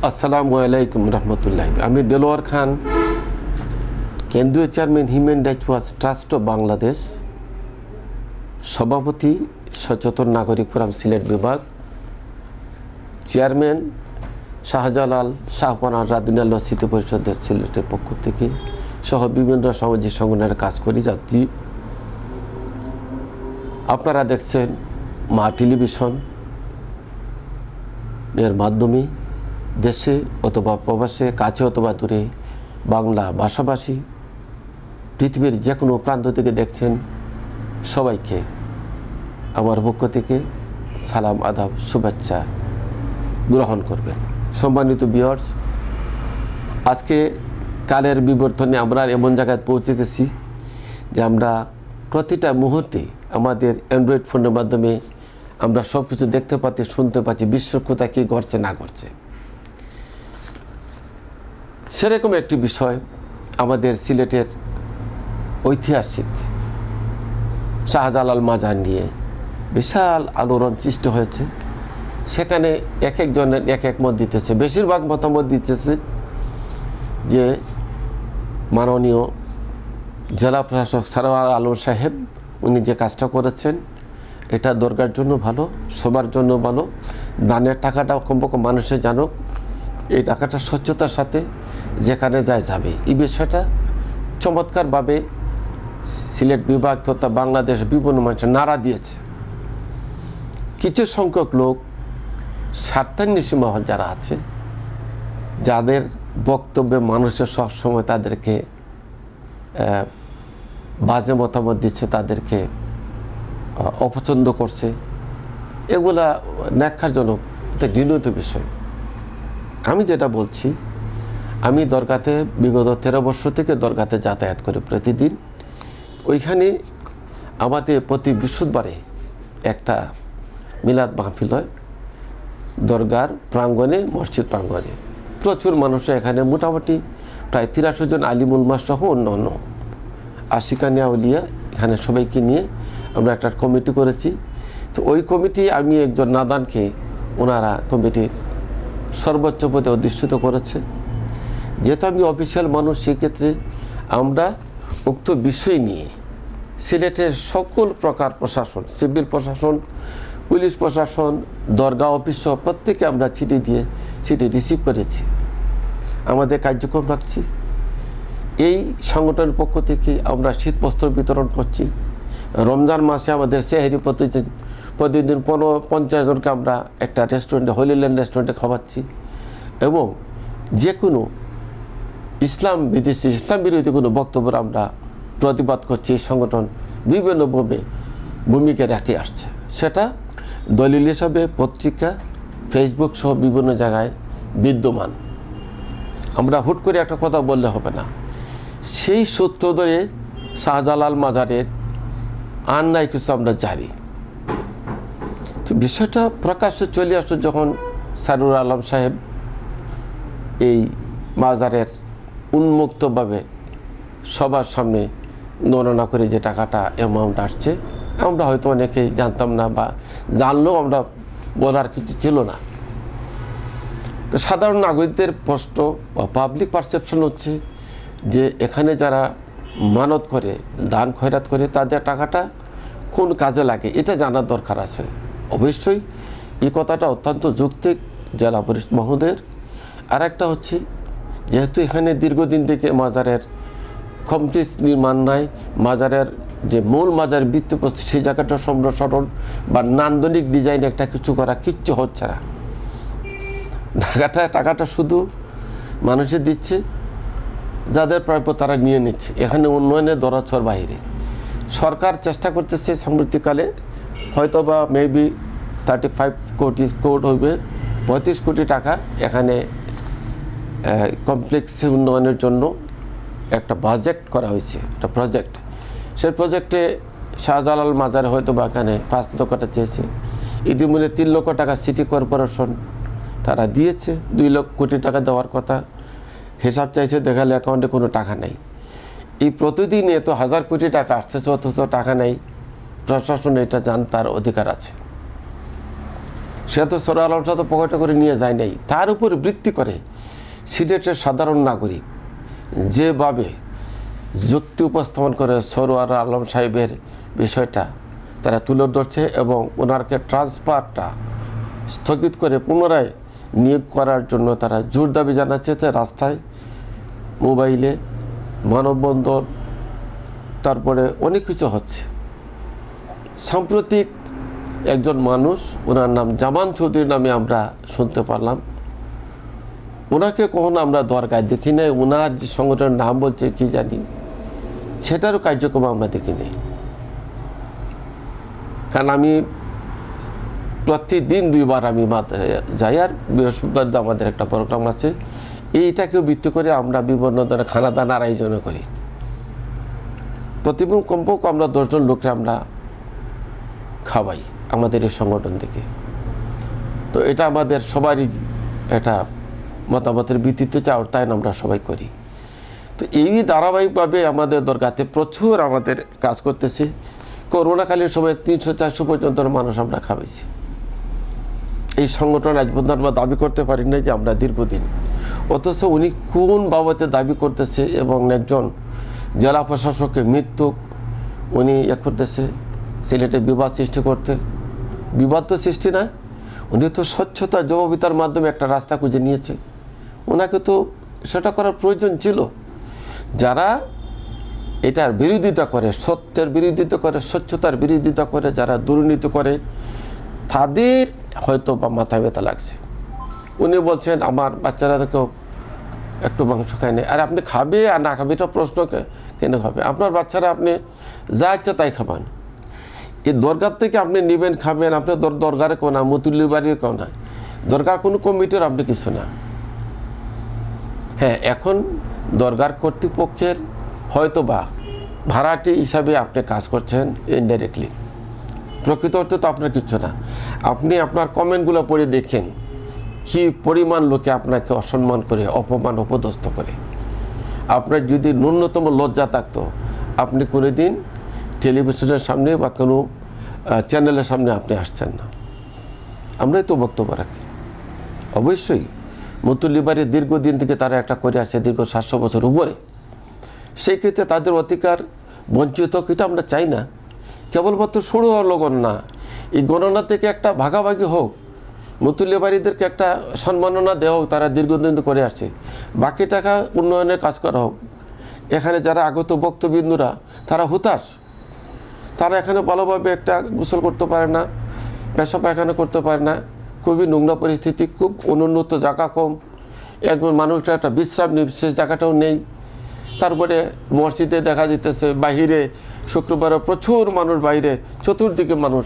আসসালামু আলাইকুম রহমতুল্লাহ। আমি দেলোয়ার খান, কেন্দ্রীয় chairman human rights watch trust of Bangladesh, সভাপতি সচেতন নাগরিক ফোরাম সিলেট বিভাগ, চেয়ারম্যান শাহজালাল শাহপনার রাদিনাল্লাহ স্মৃতি পরিষদের সিলেটের পক্ষ থেকে সহ বিভিন্ন সামাজিক সংগঠনের কাজ করে যাচ্ছি। আপনারা দেখছেন মা টেলিভিশন এর মাধ্যমে দেশে অথবা প্রবাসে, কাছে অথবা দূরে বাংলা ভাষাভাষী পৃথিবীর যে কোনো প্রান্ত থেকে দেখছেন সবাইকে আমার পক্ষ থেকে সালাম, আদাব, শুভেচ্ছা গ্রহণ করবেন। সম্মানিত ভিউয়ার্স, আজকে কালের বিবর্তনে আমরা এমন জায়গায় পৌঁছে গেছি যে আমরা প্রতিটা মুহূর্তে আমাদের অ্যান্ড্রয়েড ফোনের মাধ্যমে আমরা সব কিছু দেখতে পাচ্ছি, শুনতে পাচ্ছি, বিশ্বের কোথায় কী ঘটছে না ঘটছে। সেরকম একটি বিষয় আমাদের সিলেটের ঐতিহাসিক শাহজালাল মাজার নিয়ে বিশাল আলোড়ন সৃষ্টি হয়েছে। সেখানে এক একজনের এক এক মত দিতেছে, বেশিরভাগ মতামত দিতেছে যে মাননীয় জেলা প্রশাসক সারোয়ার আলম সাহেব উনি যে কাজটা করেছেন এটা দরকার জন্য ভালো, সবার জন্য ভালো। দানের টাকাটা কমপক্ষে মানুষে জানুক, এই টাকাটা স্বচ্ছতার সাথে যেখানে যায় যাবে। এই বিষয়টা চমৎকারভাবে সিলেট বিভাগ তথা বাংলাদেশ বিভিন্ন মানুষের নাড়া দিয়েছে। কিছু সংখ্যক লোক স্বার্থান্বেষী মহল যারা আছে, যাদের বক্তব্যে মানুষের সবসময় তাদেরকে বাজে মতামত দিচ্ছে, তাদেরকে অপছন্দ করছে, এগুলা ন্যাক্কারজনক, এটা ঘৃণিত বিষয়। আমি যেটা বলছি, আমি দরগাতে বিগত 13 বছর থেকে দরগাতে যাতায়াত করি প্রতিদিন। ওইখানে আমাদের প্রতি বৃহস্পতিবারে একটা মিলাদ মাহফিল হয় দরগার প্রাঙ্গণে, মসজিদ প্রাঙ্গণে। প্রচুর মানুষ এখানে, মোটামুটি প্রায় 83 জন আলিম উলমা সহ অন্য আশিকানে আউলিয়া, এখানে সবাইকে নিয়ে আমরা একটা কমিটি করেছি। তো ওই কমিটি, আমি একজন নাদানকে ওনারা কমিটির সর্বোচ্চ পদে অধিষ্ঠিত করেছে। যেহেতু আমি অফিসিয়াল মানুষ, সেক্ষেত্রে আমরা উক্ত বিষয় নিয়ে সিলেটের সকল প্রকার প্রশাসন, সিভিল প্রশাসন, পুলিশ প্রশাসন, দরগা অফিস সহ প্রত্যেকে আমরা চিঠি রিসিভ করেছি, আমাদের কার্যক্রম রাখছি। এই সংগঠনের পক্ষ থেকে আমরা শীতবস্ত্র বিতরণ করছি। রমজান মাসে আমাদের সেহরি প্রতিদিন 50 জনকে আমরা একটা রেস্টুরেন্টে, হলিল্যান্ড রেস্টুরেন্টে খাওয়াচ্ছি। এবং যে কোনো ইসলাম বিরোধী কোনো বক্তব্য আমরা প্রতিবাদ করছি। এই সংগঠন বিভিন্নভাবে ভূমিকা রেখে আসছে, সেটা দলিল হিসাবে পত্রিকা, ফেসবুক সহ বিভিন্ন জায়গায় বিদ্যমান। আমরা হুট করে একটা কথা বললে হবে না। সেই সূত্র ধরে শাহজালাল মাজারের আর নাই কিছু আমরা জানি। তো বিষয়টা প্রকাশ্যে চলে আসছে যখন সারুর আলম সাহেব এই মাজারের উন্মুক্তভাবে সবার সামনে গণনা করে যে টাকাটা অ্যামাউন্ট আসছে, আমরা হয়তো অনেকেই জানতাম না, বা জানলেও আমরা বলার কিছু ছিল না। তো সাধারণ নাগরিকদের প্রশ্ন বা পাবলিক পারসেপশন হচ্ছে যে এখানে যারা মানত করে, দান খয়রাত করে, তাদের টাকাটা কোন কাজে লাগে এটা জানার দরকার আছে। অবশ্যই এই কথাটা অত্যন্ত যৌক্তিক জেলা পরিষদ মহোদয়ের। আর একটা হচ্ছে, যেহেতু এখানে দীর্ঘদিন থেকে মাজারের কমপ্লিট নির্মাণ নাই, মাজারের যে মূল মাজার ভিত্তিপ্রস্তর সেই জায়গাটা সম্প্রসারণ বা নান্দনিক ডিজাইন একটা কিছু করা কিচ্ছু হচ্ছে না। টাকাটা শুধু মানুষে দিচ্ছে, যাদের প্রাপ্য তারা নিয়ে নিচ্ছে। এখানে উন্নয়নের দরাচর বাইরে সরকার চেষ্টা করতেছে সাম্প্রতিককালে হয়তো বা মেবি 35 কোটি হইবে, 35 কোটি টাকা এখানে কমপ্লেক্স উন্নয়নের জন্য একটা বাজেট করা হয়েছে, একটা প্রজেক্ট। সেই প্রজেক্টে শাহজালাল মাজারে হয়তো বা এখানে 5 লক্ষ টাকা চেয়েছে। ইতিমধ্যে 3 লক্ষ টাকা সিটি কর্পোরেশন তারা দিয়েছে। 2 কোটি টাকা দেওয়ার কথা, হিসাব চাইছে, দেখালে অ্যাকাউন্টে কোনো টাকা নেই। এই প্রতিদিন এত 1000 কোটি টাকা আসছে, অথচ টাকা নেই। প্রশাসন এটা জান, তার অধিকার আছে। সে তো সরোয়ার আলম শাহ তো পকেটে করে নিয়ে যায় নাই, তার উপর ভিত্তি করে সিলেটের সাধারণ নাগরিক যেভাবে যুক্তি উপস্থাপন করে সরোয়ার আলম সাহেবের বিষয়টা তারা তুলে ধরছে এবং ওনারকে ট্রান্সফারটা স্থগিত করে পুনরায় নিয়োগ করার জন্য তারা জোর দাবি জানাচ্ছে। রাস্তায়, মোবাইলে, মানববন্ধন, তারপরে অনেক কিছু হচ্ছে। সাম্প্রতিক একজন মানুষ, ওনার নাম জামান চৌধুরী নামে আমরা শুনতে পারলাম, ওনাকে কখনো আমরা দরকার দেখি নাই। ওনার যে সংগঠনের নাম বলছে কি জানি, সেটারও কার্যক্রম আমরা দেখি নাই। কারণ আমি প্রতিদিন 2 বার আমি যাই, আর বৃহস্পতিবার আমাদের একটা প্রোগ্রাম আছে। এইটাকেও ভিত্তি করে আমরা বিভিন্ন ধরনের খানা দানার আয়োজন করি। প্রতিদিন কমপক্ষে আমরা 10 জন লোককে আমরা খাওয়াই আমাদের এই সংগঠন থেকে। তো এটা আমাদের সবারই এটা মতামতের ভিত্তিতে চাও, তাই আমরা সবাই করি। তো এই ধারাবাহিকভাবে আমাদের দরগাতে প্রচুর আমাদের কাজ করতেছি। করোনাকালীন সময় 300-400 পর্যন্ত মানুষ আমরা খাওয়াইছি। এই সংগঠন আজ পর্যন্ত আমরা দাবি করতে পারি না যে আমরা দীর্ঘদিন, অথচ উনি কোন বাবদে দাবি করতেছে এবং একজন জেলা প্রশাসককে মৃত্যু উনি করতেছে সিলেটে বিবাদ সৃষ্টি করতে। বিবাদ তো সৃষ্টি নয়, উনি তো স্বচ্ছতা জবাবিতার মাধ্যমে একটা রাস্তা খুঁজে নিয়েছে। ওনাকে তো সেটা করার প্রয়োজন ছিল। যারা এটার বিরোধিতা করে, সত্যের বিরোধিতা করে, স্বচ্ছতার বিরোধিতা করে, যারা দুর্নীতি করে, তাদের হয়তো বা মাথা ব্যথা লাগছে। উনি বলছেন আমার বাচ্চারা তো একটু মাংস খায় না। আর আপনি খাবে আর না খাবে এটা প্রশ্ন কেন হবে? আপনার বাচ্চারা আপনি যা ইচ্ছা তাই খাবেন। এই দরগার থেকে আপনি নেবেন খাবেন, আপনি দরগারে কেউ না, মতুল্লি বাড়ির কেউ না, দরগার কোনো কমিটির আপনি কিছু না। হ্যাঁ, এখন দরগার কর্তৃপক্ষের হয়তো বা ভাড়াটি হিসাবে আপনি কাজ করছেন ইনডাইরেক্টলি, প্রকৃত অর্থে তো আপনার কিছু না। আপনি আপনার কমেন্টগুলো পড়ে দেখেন কি পরিমাণ লোকে আপনাকে অসম্মান করে, অপমান অপদস্থ করে। আপনার যদি ন্যূনতম লজ্জা থাকতো, আপনি কোনোদিন টেলিভিশনের সামনে বা কোনো চ্যানেলের সামনে আপনি আসছেন না। আমরাই তো বক্তব্য রাখি। অবশ্যই মতুল্লি বাড়ির দীর্ঘদিন থেকে তারা একটা করে আসছে, দীর্ঘ 700 বছর উপরে। সেই ক্ষেত্রে তাদের অধিকার বঞ্চিত এটা আমরা চাই না। কেবলমাত্র শুরু হলো গণনা, এই গণনা থেকে একটা ভাগাভাগি হোক, মতুল্লি বাড়িদেরকে একটা সম্মাননা দেওয়া হোক, তারা দীর্ঘদিন করে আসছে। বাকি টাকা উন্নয়নের কাজ করা হোক। এখানে যারা আগত বক্তবিন্দুরা তারা হুতাশ, তারা এখানে ভালোভাবে একটা গোসল করতে পারে না, পেশা পায়খানা করতে পারে না, খুবই নোংরা পরিস্থিতি, খুব অনুন্নত জায়গা কম, একজন মানুষটা একটা বিশ্রাম নিয়ে সে জায়গাটাও নেই। তারপরে মসজিদে দেখা যেতেছে বাহিরে শুক্রবারে প্রচুর মানুষ, বাইরে চতুর্দিকে মানুষ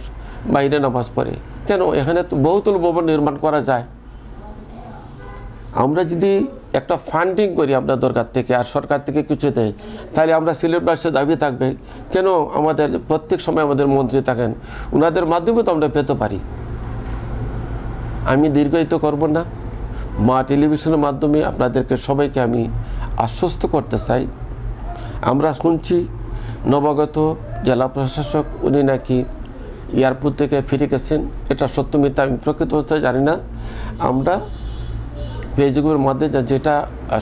বাইরে নামাজ পড়ে। কেন? এখানে তো বহুতল ভবন নির্মাণ করা যায়। আমরা যদি একটা ফান্ডিং করি আমরা দরকার থেকে, আর সরকার থেকে কিছু দেয়, তাহলে আমরা সিলেটবাসীর দাবি থাকবে কেন আমাদের প্রত্যেক সময় আমাদের মন্ত্রী থাকেন, ওনাদের মাধ্যমে তো আমরা পেতে পারি। আমি দীর্ঘায়িত করব না, মা টেলিভিশনের মাধ্যমে আপনাদেরকে সবাইকে আমি আশ্বস্ত করতে চাই। আমরা শুনছি নবাগত জেলা প্রশাসক উনি নাকি এয়ারপোর্ট থেকে ফিরে গেছেন। এটা সত্য মিথ্যা আমি প্রকৃত অবস্থায় জানি না। আমরা ফেসবুকের মধ্যে যেটা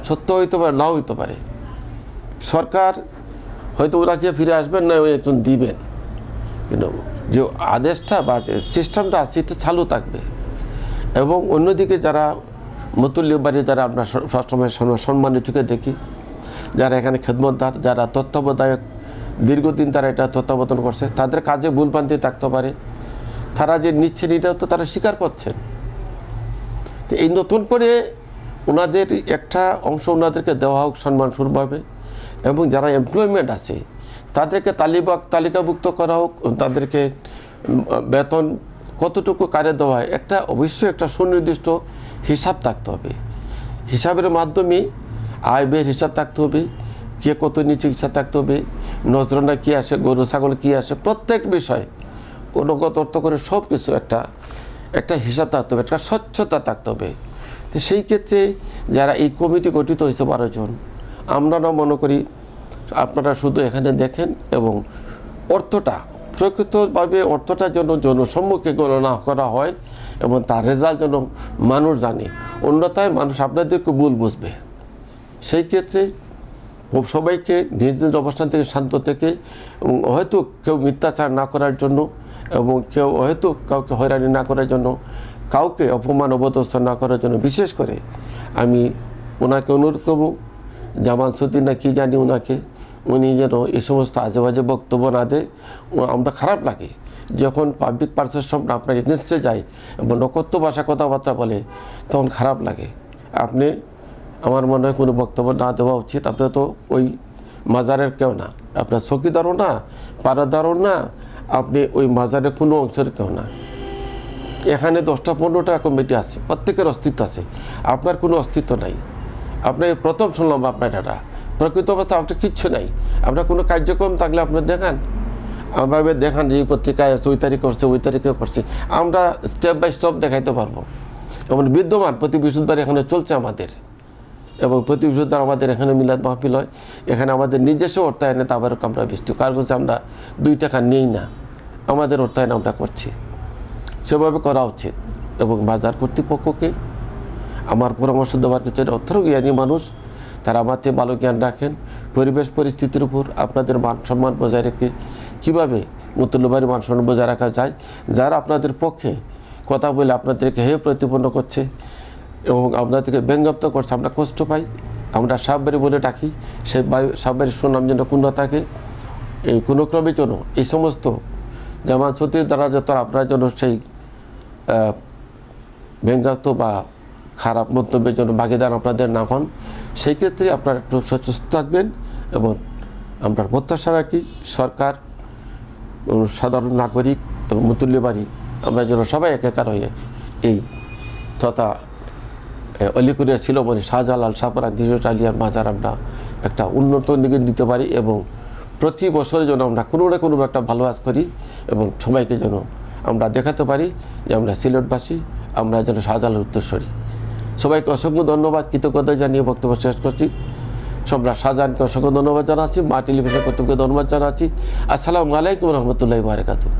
সত্য হইতে পারে, নাও হইতে পারে। সরকার হয়তো ওনাকে ফিরে আসবেন না, ওই একজন দিবেন, কিন্তু যে আদেশটা বা সিস্টেমটা আছে সেটা চালু থাকবে। এবং অন্যদিকে যারা মতুল্লি বাড়ি, যারা আমরা সবসময় সম্মানের চোখে দেখি, যারা এখানে খেদমতদার, যারা তত্ত্বাবধায়ক, দীর্ঘদিন তারা এটা তত্ত্বাবধান করছে, তাদের কাজে ভুলভ্রান্তি থাকতে পারে। তারা যে নিচ্ছেন এটাও তো তারা স্বীকার করছেন। তো এই নতুন করে ওনাদের একটা অংশ ওনাদেরকে দেওয়া হোক সম্মানস্বরূপভাবে, এবং যারা এমপ্লয়মেন্ট আছে তাদেরকে তালিকাভুক্ত করা হোক, তাদেরকে বেতন কতটুকু কারে দেওয়া হয় একটা অবশ্যই একটা সুনির্দিষ্ট হিসাব থাকতে হবে। হিসাবের মাধ্যমে আয় ব্যয়ের হিসাব থাকতে হবে, কে কত নিচে হিসাব থাকতে হবে, নজরানা কী আসে, গরু ছাগল কী আসে, প্রত্যেক বিষয় অনুগত অর্থ করে সব কিছু একটা হিসাব থাকতে হবে, একটা স্বচ্ছতা থাকতে হবে। তো সেই ক্ষেত্রে যারা এই কমিটি গঠিত হয়েছে 12 জন, আমরা না মনে করি আপনারা শুধু এখানে দেখেন এবং অর্থটা প্রকৃতভাবে অর্থটা যেন জনসম্মুখে গণনা করা হয় এবং তার রেজাল্ট যেন মানুষ জানে, অন্যথায় মানুষ আপনাদেরকে ভুল বুঝবে। সেই ক্ষেত্রে সবাইকে নিজ নিজ অবস্থান থেকে শান্ত থেকে এবং হয়তো কেউ মিথ্যাচার না করার জন্য এবং কেউ হয়তো কাউকে হয়রানি না করার জন্য, কাউকে অপমান অবদস্থ না করার জন্য বিশেষ করে আমি ওনাকে অনুরোধ করব, জামাল সুদ্দিন না কী জানি ওনাকে, উনি যেন এই সমস্ত আজেবাজে বক্তব্য না দেয়। আমরা খারাপ লাগে যখন পাবলিক পার্সনের সামনে আপনার এগেনস্টে যায় এবং নকথ্য ভাষা কথাবার্তা বলে, তখন খারাপ লাগে। আপনি আমার মনে হয় কোনো বক্তব্য না দেওয়া উচিত। আপনার তো ওই মাজারের কেউ না, আপনার চৌকিদারও না, পাড়াদারও না, আপনি ওই মাজারের কোনো অংশের কেউ না। এখানে 10টা 15টা কমিটি আছে, প্রত্যেকের অস্তিত্ব আছে, আপনার কোনো অস্তিত্ব নাই। আপনি প্রথম শুনলাম আপনার এটা প্রকৃত অবস্থা আপনার কিচ্ছু নাই। আপনার কোনো কার্যক্রম থাকলে আপনার দেখান, আমাদের দেখান যে এই পত্রিকায় ওই তারিখ করছে, ওই তারিখে করছে, আমরা স্টেপ বাই স্টেপ দেখাইতে পারবো। এবং বিদ্যমান প্রতি বৃহস্পতিবার এখানে চলছে আমাদের, এবং প্রতি বৃহস্পতিবার আমাদের এখানে মিলাদ মাহফিল হয়। এখানে আমাদের নিজস্ব অর্থায়নে আবার আমরা বৃষ্টি কার কাছে আমরা 2 টাকা নেই না, আমাদের অর্থায়ন আমরা করছি, সেভাবে করা উচিত। এবং বাজার কর্তৃপক্ষকে আমার পরামর্শ দেওয়ার কিছু অর্থজ্ঞানী মানুষ, তারা আমাদের ভালো জ্ঞান রাখেন পরিবেশ পরিস্থিতির উপর, আপনাদের মান সম্মান বজায় রেখে কীভাবে মূল্যবাড়ি মান সম্মান বজায় রাখা যায়। যারা আপনাদের পক্ষে কথা বলে আপনাদেরকে হেয় প্রতিপন্ন করছে এবং আপনাদেরকে ব্যঙ্গাপ্ত করছে, আমরা কষ্ট পাই, আমরা সাববাড়ি বলে ডাকি, সেই সাববাড়ির সুনাম যেন ক্ষুণ্ণ থাকে। এই কোনো ক্রমের জন্য এই সমস্ত জামাত সত্যির দ্বারা যত আপনার জন্য সেই ব্যঙ্গাপ্ত বা খারাপ মন্তব্যের জন্য ভাগিদার আপনাদের না হন, সেই ক্ষেত্রে আপনারা একটু সচেষ্ট থাকবেন। এবং আমরা প্রত্যাশা রাখি সরকার, সাধারণ নাগরিক এবং মুতুল্যবাড়ি আমরা যেন সবাই একাকার হয়ে এই তথা অলিকুরিয়া শিলমণি শাহজালাল শাহপরান দিশালিয়ার মাজার আমরা একটা উন্নত দিকে নিতে পারি এবং প্রতি বছরে যেন আমরা কোনো না কোনো একটা ভালো কাজ করি এবং সবাইকে যেন আমরা দেখাতে পারি যে আমরা সিলেটবাসী, আমরা যেন শাহজালাল উত্তরসূরি। সবাইকে অসংখ্য ধন্যবাদ, কৃতজ্ঞতা জানিয়ে বক্তব্য শেষ করছি। সম্রাট শাহজাহানকে অসংখ্য ধন্যবাদ জানাচ্ছি, মা টেলিভিশন কর্তৃপক্ষকে ধন্যবাদ জানাচ্ছি। আসসালামু আলাইকুম রহমতুল্লাহি ওয়া বারাকাতুহু।